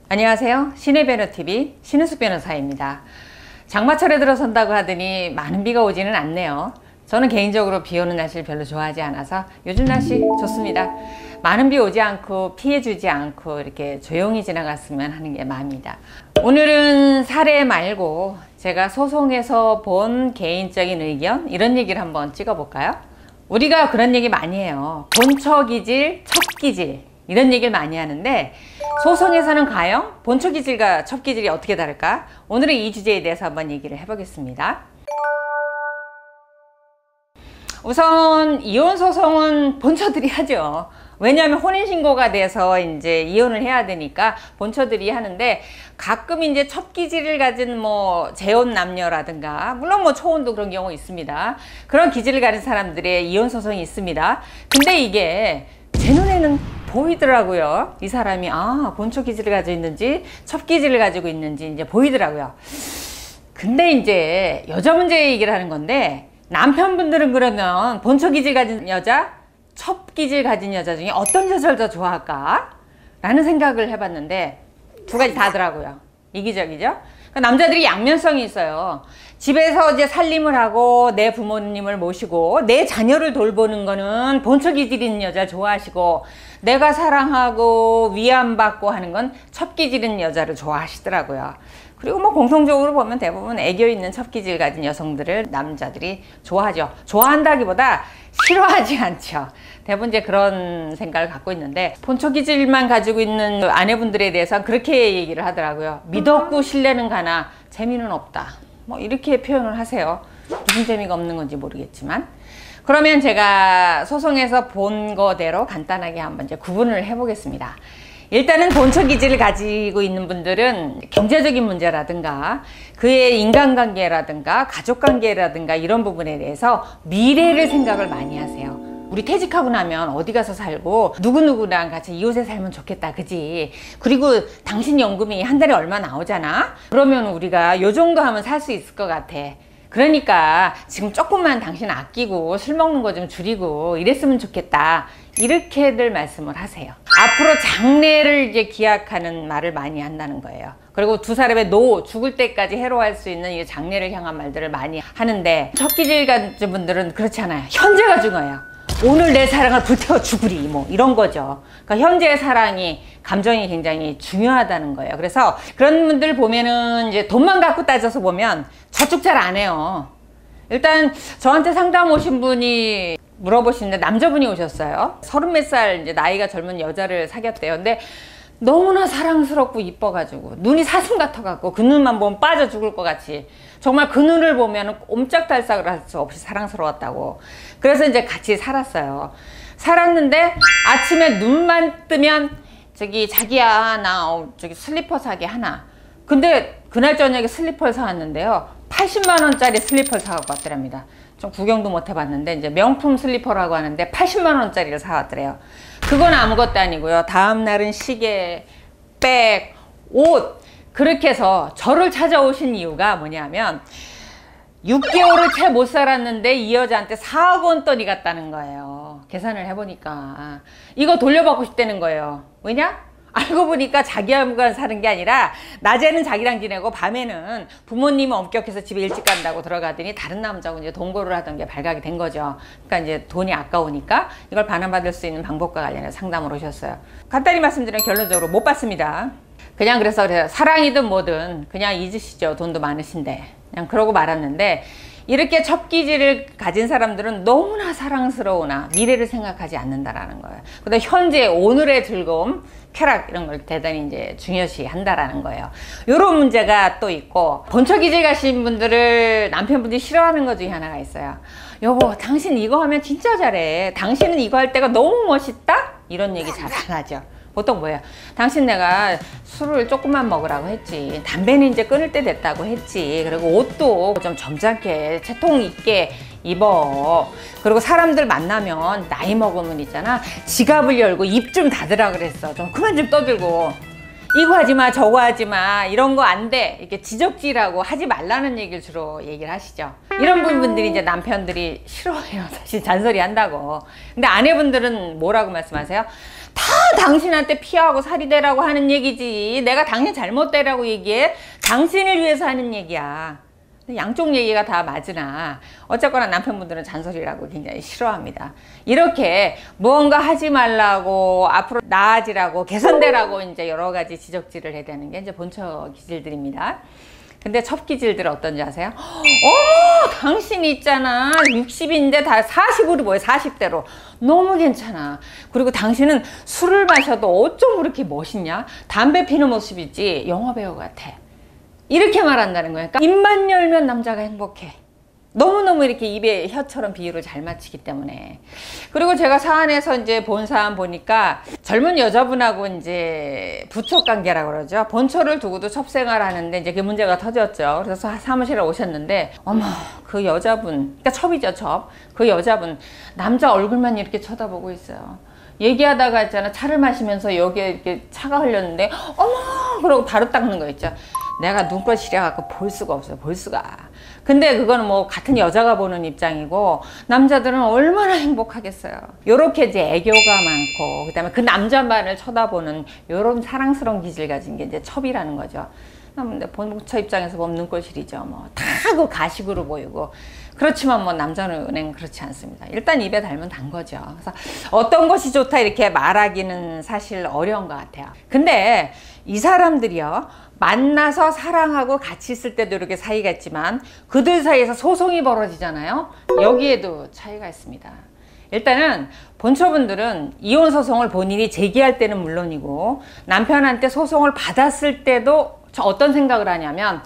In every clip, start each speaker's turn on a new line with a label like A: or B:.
A: 안녕하세요. 신혜변호TV 신은숙 변호사입니다. 장마철에 들어선다고 하더니 많은 비가 오지는 않네요. 저는 개인적으로 비 오는 날씨를 별로 좋아하지 않아서 요즘 날씨 좋습니다. 많은 비 오지 않고 피해 주지 않고 이렇게 조용히 지나갔으면 하는 게 마음입니다. 오늘은 사례 말고 제가 소송에서 본 개인적인 의견, 이런 얘기를 한번 찍어볼까요? 우리가 그런 얘기 많이 해요. 본처 기질, 첫 기질, 이런 얘기를 많이 하는데 소송에서는 과연 본처 기질과 첫 기질이 어떻게 다를까? 오늘은 이 주제에 대해서 한번 얘기를 해보겠습니다. 우선 이혼 소송은 본처들이 하죠. 왜냐하면 혼인신고가 돼서 이제 이혼을 해야 되니까 본처들이 하는데, 가끔 이제 첫 기질을 가진 재혼 남녀라든가, 물론 초혼도 그런 경우 있습니다. 그런 기질을 가진 사람들의 이혼 소송이 있습니다. 근데 이게 제 눈에는 보이더라고요. 이 사람이 본처 기질을 가지고 있는지 첫 기질을 가지고 있는지 이제 보이더라고요. 근데 이제 여자 문제 얘기를 하는 건데, 남편분들은 그러면 본처 기질 가진 여자, 첫 기질 가진 여자 중에 어떤 여자를 더 좋아할까? 라는 생각을 해봤는데 두 가지 다더라고요. 이기적이죠? 남자들이 양면성이 있어요. 집에서 이제 살림을 하고 내 부모님을 모시고 내 자녀를 돌보는 거는 본처 기질인 여자 좋아하시고, 내가 사랑하고 위안받고 하는 건 첫 기질인 여자를 좋아하시더라고요. 그리고 공통적으로 보면 대부분 애교 있는 첫 기질 가진 여성들을 남자들이 좋아하죠. 좋아한다기보다 싫어하지 않죠. 대부분 이제 그런 생각을 갖고 있는데, 본처 기질만 가지고 있는 아내분들에 대해서는 그렇게 얘기를 하더라고요. 미덥고 신뢰는 가나 재미는 없다. 이렇게 표현을 하세요. 무슨 재미가 없는 건지 모르겠지만. 그러면 제가 소송에서 본 거대로 간단하게 한번 이제 구분을 해보겠습니다. 일단은 본처 기질을 가지고 있는 분들은 경제적인 문제라든가 그의 인간관계라든가 가족관계라든가 이런 부분에 대해서 미래를 생각을 많이 하세요. 우리 퇴직하고 나면 어디 가서 살고 누구누구랑 같이 이웃에 살면 좋겠다, 그지? 그리고 당신 연금이 한 달에 얼마 나오잖아? 그러면 우리가 요 정도 하면 살 수 있을 것 같아. 그러니까 지금 조금만 당신 아끼고 술 먹는 거 좀 줄이고 이랬으면 좋겠다, 이렇게들 말씀을 하세요. 앞으로 장래를 이제 기약하는 말을 많이 한다는 거예요. 그리고 두 사람의 죽을 때까지 해로할 수 있는 이 장래를 향한 말들을 많이 하는데, 첫 기질 가진 분들은 그렇지 않아요. 현재가 중요해요. 오늘 내 사랑을 불태워 죽으리, 이런 거죠. 그러니까 현재의 사랑이, 감정이 굉장히 중요하다는 거예요. 그래서 그런 분들 보면은 이제 돈만 갖고 따져서 보면 저축 잘 안 해요. 일단 저한테 상담 오신 분이 물어보시는데, 남자분이 오셨어요. 30몇 살 이제 나이가 젊은 여자를 사귀었대요. 근데 너무나 사랑스럽고 이뻐가지고 눈이 사슴 같아갖고 그 눈만 보면 빠져 죽을 것 같이, 정말 그 눈을 보면 옴짝달싹을 할 수 없이 사랑스러웠다고. 그래서 이제 같이 살았어요. 살았는데 아침에 눈만 뜨면 자기야 나 슬리퍼 사게 하나. 근데 그날 저녁에 슬리퍼를 사왔는데요, 80만 원짜리 슬리퍼를 사갖고 왔더랍니다. 좀 구경도 못 해봤는데 이제 명품 슬리퍼라고 하는데 80만 원짜리를 사왔더래요. 그건 아무것도 아니고요. 다음 날은 시계, 백, 옷, 그렇게 해서 저를 찾아오신 이유가 뭐냐면 6개월을 채 못 살았는데 이 여자한테 4억 원 돈이 갔다는 거예요. 계산을 해보니까 이거 돌려받고 싶다는 거예요. 왜냐? 알고 보니까 자기하고만 사는 게 아니라 낮에는 자기랑 지내고 밤에는 부모님은 엄격해서 집에 일찍 간다고 들어가더니 다른 남자하고 이제 동거를 하던 게 발각이 된 거죠. 그러니까 이제 돈이 아까우니까 이걸 반환받을 수 있는 방법과 관련해서 상담을 오셨어요. 간단히 말씀드리면 결론적으로 못 받습니다. 그래서 사랑이든 뭐든 그냥 잊으시죠. 돈도 많으신데. 그냥 그러고 말았는데, 이렇게 첫 기질을 가진 사람들은 너무나 사랑스러우나 미래를 생각하지 않는다라는 거예요. 근데 현재 오늘의 즐거움, 쾌락 이런 걸 대단히 이제 중요시 한다라는 거예요. 이런 문제가 또 있고, 본처 기질 가신 분들을 남편분들이 싫어하는 것 중에 하나가 있어요. 여보, 당신 이거 하면 진짜 잘해. 당신은 이거 할 때가 너무 멋있다? 이런 얘기 잘 안 하죠. 보통 뭐예요? 당신 내가 술을 조금만 먹으라고 했지, 담배는 이제 끊을 때 됐다고 했지, 그리고 옷도 좀 점잖게 채통 있게 입어, 그리고 사람들 만나면 나이 먹으면 있잖아, 지갑을 열고 입 좀 닫으라 그랬어. 좀 그만 좀 떠들고 이거 하지마 저거 하지마 이런 거 안 돼 이렇게 지적질하고 하지 말라는 얘기를 주로 얘기를 하시죠. 이런 분들이 이제 남편들이 싫어해요. 사실 잔소리 한다고. 근데 아내분들은 뭐라고 말씀하세요? 다 당신한테 피하고 살이 되라고 하는 얘기지. 내가 당신 잘못되라고 얘기해? 당신을 위해서 하는 얘기야. 양쪽 얘기가 다 맞으나 어쨌거나 남편분들은 잔소리라고 굉장히 싫어합니다. 이렇게 무언가 하지 말라고, 앞으로 나아지라고, 개선되라고 이제 여러 가지 지적질을 해야 되는 게 이제 본처 기질들입니다. 근데 첫 기질들은 어떤지 아세요? 어머, 당신 있잖아. 60인데 다 40으로 보여. 40대로. 너무 괜찮아. 그리고 당신은 술을 마셔도 어쩜 그렇게 멋있냐? 담배 피는 모습이지 영화배우 같아. 이렇게 말한다는 거예요. 그러니까 입만 열면 남자가 행복해. 너무너무 이렇게 입에 혀처럼 비유를 잘 맞추기 때문에. 그리고 제가 사안에서 이제 본 사안 보니까 젊은 여자분하고 이제 부촉 관계라고 그러죠. 본처를 두고도 첩생활 하는데 이제 그 문제가 터졌죠. 그래서 사무실에 오셨는데, 어머, 그 여자분, 그러니까 첩이죠, 첩. 그 여자분, 남자 얼굴만 이렇게 쳐다보고 있어요. 얘기하다가 있잖아, 차를 마시면서 여기에 이렇게 차가 흘렸는데, 어머! 그러고 바로 닦는 거 있죠. 내가 눈꽃 시려갖고 볼 수가 없어요, 볼 수가. 근데 그거는 뭐 같은 여자가 보는 입장이고, 남자들은 얼마나 행복하겠어요. 요렇게 이제 애교가 많고, 그 다음에 그 남자만을 쳐다보는 요런 사랑스러운 기질 가진 게 이제 첩이라는 거죠. 근데 본처 입장에서 보면 눈꽃 시리죠. 뭐 다 그 가식으로 보이고. 그렇지만 뭐 남자는 그렇지 않습니다. 일단 입에 달면 단 거죠. 그래서 어떤 것이 좋다 이렇게 말하기는 사실 어려운 것 같아요. 근데 이 사람들이요, 만나서 사랑하고 같이 있을 때도 이렇게 사이가 있지만 그들 사이에서 소송이 벌어지잖아요. 여기에도 차이가 있습니다. 일단은 본처분들은 이혼 소송을 본인이 제기할 때는 물론이고, 남편한테 소송을 받았을 때도 어떤 생각을 하냐면,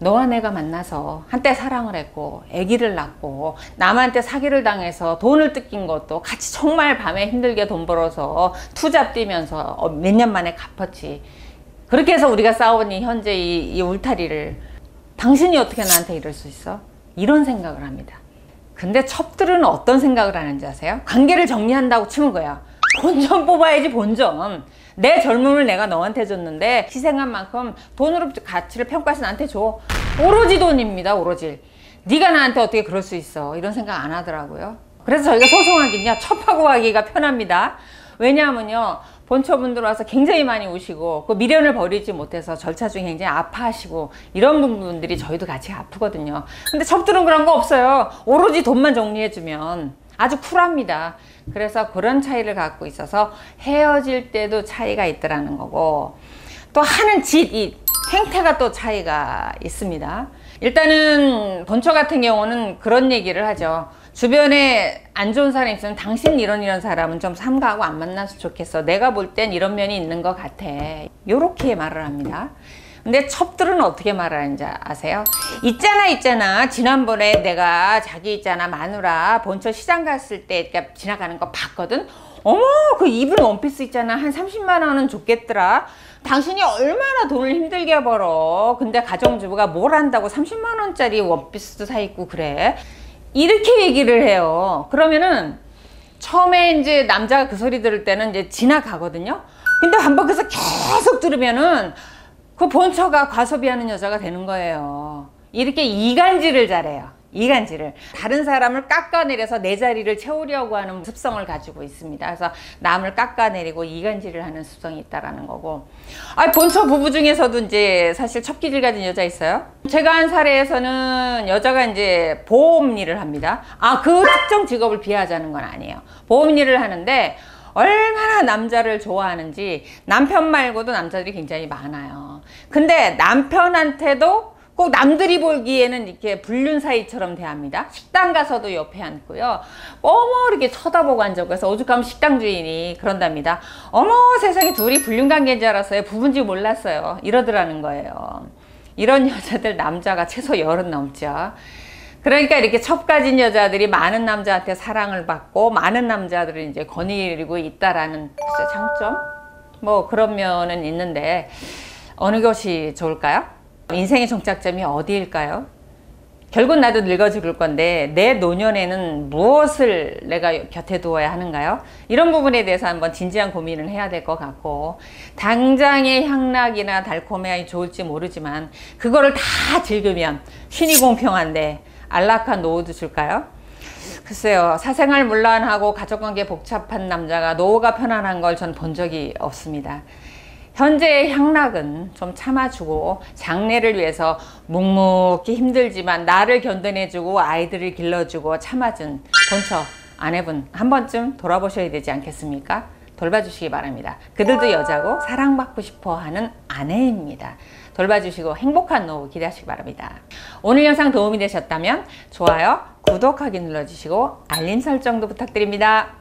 A: 너와 내가 만나서 한때 사랑을 했고 아기를 낳고 남한테 사기를 당해서 돈을 뜯긴 것도 같이 정말 밤에 힘들게 돈 벌어서 투잡 뛰면서 몇 년 만에 갚았지. 그렇게 해서 우리가 싸우니 현재 이 울타리를 당신이 어떻게 나한테 이럴 수 있어? 이런 생각을 합니다. 근데 첩들은 어떤 생각을 하는지 아세요? 관계를 정리한다고 치는 거야. 본전 뽑아야지, 본전. 내 젊음을 내가 너한테 줬는데 희생한 만큼 돈으로 가치를 평가해서 나한테 줘. 오로지 돈입니다, 오로지. 네가 나한테 어떻게 그럴 수 있어. 이런 생각 안 하더라고요. 그래서 저희가 소송하기는요, 첩하고 하기가 편합니다. 왜냐하면요, 본처분들 와서 굉장히 많이 오시고 그 미련을 버리지 못해서 절차 중에 굉장히 아파하시고 이런 부분들이 저희도 같이 아프거든요. 근데 첩들은 그런 거 없어요. 오로지 돈만 정리해주면 아주 쿨합니다. 그래서 그런 차이를 갖고 있어서 헤어질 때도 차이가 있더라는 거고, 또 하는 짓, 이 행태가 또 차이가 있습니다. 일단은 본처 같은 경우는 그런 얘기를 하죠. 주변에 안 좋은 사람이 있으면 당신 이런 사람은 좀 삼가하고 안 만나서 좋겠어. 내가 볼 땐 이런 면이 있는 것 같아. 요렇게 말을 합니다. 근데 첩들은 어떻게 말하는지 아세요? 있잖아 지난번에 내가 자기 있잖아 마누라 본처 시장 갔을 때 이렇게 지나가는 거 봤거든. 어머, 그 입은 원피스 있잖아, 한 30만 원은 줬겠더라. 당신이 얼마나 돈을 힘들게 벌어. 근데 가정주부가 뭘 한다고 30만 원짜리 원피스도 사 입고 그래. 이렇게 얘기를 해요. 그러면은 처음에 이제 남자가 그 소리 들을 때는 이제 지나가거든요. 근데 반복해서 계속 들으면은 그 본처가 과소비하는 여자가 되는 거예요. 이렇게 이간질을 잘해요. 이간질을. 다른 사람을 깎아내려서 내 자리를 채우려고 하는 습성을 가지고 있습니다. 그래서 남을 깎아내리고 이간질을 하는 습성이 있다라는 거고. 본처 부부 중에서도 이제 사실 첩기질 가진 여자 있어요. 제가 한 사례에서는 여자가 이제 보험 일을 합니다. 그 특정 직업을 비하하자는 건 아니에요. 보험 일을 하는데 얼마나 남자를 좋아하는지, 남편 말고도 남자들이 굉장히 많아요. 근데 남편한테도 꼭 남들이 보기에는 이렇게 불륜 사이처럼 대합니다. 식당 가서도 옆에 앉고요. 어머, 이렇게 쳐다보고 앉아고 해서 오죽하면 식당 주인이 그런답니다. 어머, 세상에 둘이 불륜 관계인 줄 알았어요. 부부인지 몰랐어요. 이러더라는 거예요. 이런 여자들 남자가 최소 10은 넘죠. 그러니까 이렇게 첩 가진 여자들이 많은 남자한테 사랑을 받고 많은 남자들을 이제 거느리고 있다라는 장점? 뭐 그런 면은 있는데, 어느 것이 좋을까요? 인생의 종착점이 어디일까요? 결국 나도 늙어 죽을 건데 내 노년에는 무엇을 내가 곁에 두어야 하는가요? 이런 부분에 대해서 한번 진지한 고민을 해야 될 것 같고, 당장의 향락이나 달콤함이 좋을지 모르지만 그거를 다 즐기면 신이 공평한데 안락한 노후도 줄까요? 글쎄요, 사생활 문란하고 가족관계 복잡한 남자가 노후가 편안한 걸 전 본 적이 없습니다. 현재의 향락은 좀 참아주고 장래를 위해서 묵묵히 힘들지만 나를 견뎌내주고 아이들을 길러주고 참아준 본처 아내분 한 번쯤 돌아보셔야 되지 않겠습니까? 돌봐주시기 바랍니다. 그들도 여자고 사랑받고 싶어하는 아내입니다. 돌봐주시고 행복한 노후 기대하시기 바랍니다. 오늘 영상 도움이 되셨다면 좋아요, 구독하기 눌러주시고 알림 설정도 부탁드립니다.